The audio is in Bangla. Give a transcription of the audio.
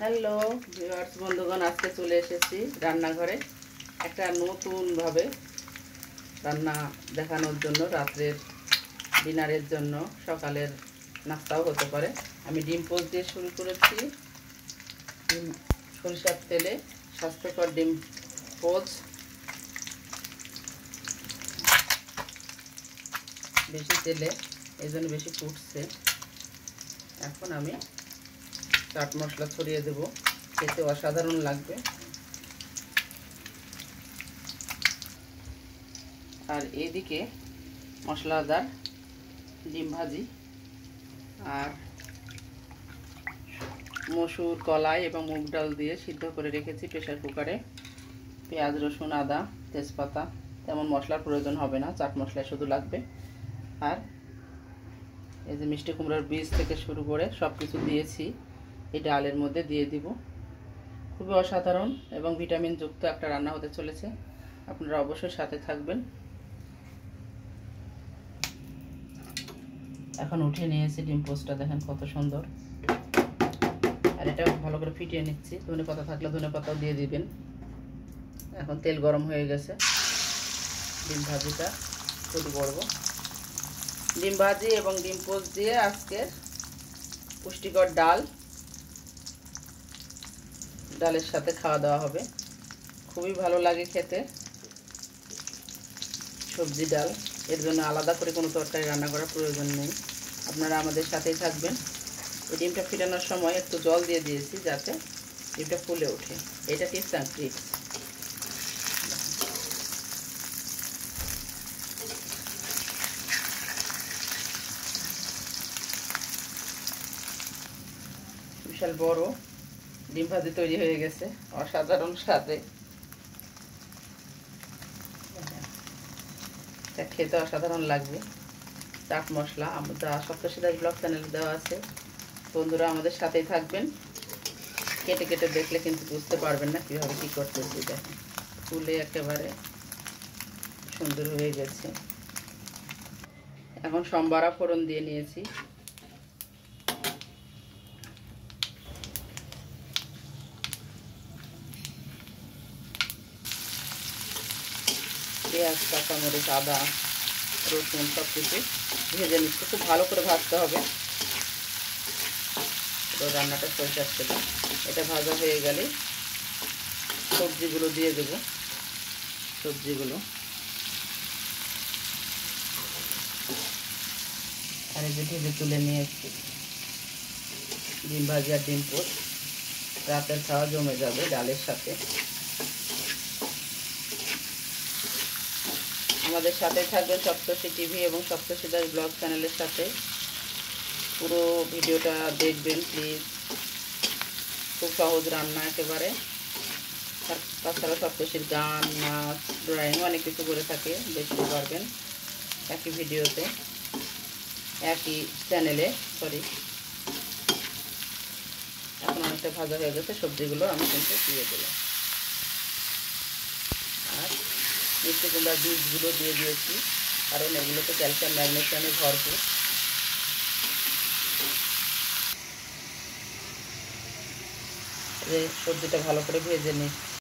হ্যালো ভিউয়ার্স বন্ধুগণ, আজকে চলে এসেছি রান্নাঘরে একটা নতুনভাবে রান্না দেখানোর জন্য। রাত্রের ডিনারের জন্য, সকালের নাস্তাও হতে পারে। আমি ডিম পোস্ট দিয়ে শুরু করেছি। ডিম সরিষার তেলে স্বাস্থ্যকর ডিম পোস্ট, বেশি তেলে এই জন্য বেশি ফুটছে। এখন আমি চাট মশলা ছড়িয়ে দেব, খেতে অসাধারণ লাগবে। আর এদিকে মশলাদার ডিম ভাজি আর মসুর, কলাই এবং মুগ ডাল দিয়ে সিদ্ধ করে রেখেছি প্রেসার কুকারে। পেঁয়াজ, রসুন, আদা, তেজপাতা, তেমন মশলার প্রয়োজন হবে না, চাট মশলা শুধু লাগবে। আর এই যে মিষ্টি কুমড়োর বীজ থেকে শুরু করে সব কিছু দিয়েছি এই ডালের মধ্যে দিয়ে দিব। খুবই অসাধারণ এবং ভিটামিনযুক্ত একটা রান্না হতে চলেছে। আপনারা অবশ্যই সাথে থাকবেন। এখন উঠিয়ে নিয়েছি ডিম পোস্টটা, দেখেন কত সুন্দর। আর এটা ভালো করে ফিটিয়ে নিচ্ছি। ধনে পাতা থাকলে ধনে পাতাও দিয়ে দিবেন। এখন তেল গরম হয়ে গেছে, ডিম ভাজিটা শুরু করব। ডিম ভাজি এবং ডিম পোস্ট দিয়ে আজকের পুষ্টিকর ডালের সাথে খাওয়া দাওয়া হবে। খুবই ভালো লাগে খেতে সবজি ডাল। এর জন্য আলাদা করে কোনো তরকারি রান্না করার প্রয়োজন নেই। আপনারা আমাদের সাথেই থাকবেন। এই ডিমটা ফিটানোর সময় একটু জল দিয়ে দিয়েছি যাতে ডিমটা ফুলে ওঠে। এটা টিপস অ্যান্ড ট্রিক্স। বিশাল বড় ডিম ভাজি তৈরি হয়ে গেছে, অসাধারণ স্বাদে। এটা খেতে অসাধারণ লাগবে। চাট মশলা আমরা সপ্তশীদাস ব্লগ চ্যানেলে দেওয়া আছে। বন্ধুরা আমাদের সাথেই থাকবেন। কেটে কেটে দেখলে কিন্তু বুঝতে পারবেন না কীভাবে কী করতেছি। দেখেন ফুলে একেবারে সুন্দর হয়ে গেছে। এখন সম্বারা ফোড়ন দিয়ে নিয়েছি। পেঁয়াজ, কাঁচামরিচ, আদা, রসুন সব কিছু ভেজে নিচ্ছি। খুব ভালো করে ভাজতে হবে তো রান্নাটা সরিষার তেলে। এটা ভাজা হয়ে গেলে সবজিগুলো দিয়ে দেব। সবজিগুলো আর এই যে ভেজে তুলে নিয়েছি ডিম ভাজি আর ডিম পোস্ট। রাতের খাওয়া জমে যাবে ডালের সাথে। আমাদের সাথে থাকবেন সপ্তর্ষি টিভি এবং সপ্তর্ষি দাস ব্লগ চ্যানেলের সাথে। পুরো ভিডিওটা দেখবেন প্লিজ। খুব সহজ রান্না একেবারে। তাছাড়া সপ্তর্ষির গান, নাচ, ড্রয়িং অনেক কিছু করে থাকে, দেখতে পারবেন একই ভিডিওতে, একই চ্যানেলে। সরি, এখন অনেকটা ভাজা হয়ে গেছে। সবজিগুলো আমি কিন্তু দিয়ে দিলাম। আর মিষ্টি কুমড়ার বীজগুলো দিয়ে দিয়েছি, কারণ এগুলোতে ক্যালসিয়াম, ম্যাগনেসিয়ামে ভরপুর। সবজিটা ভালো করে ভেজে নিচ্ছি।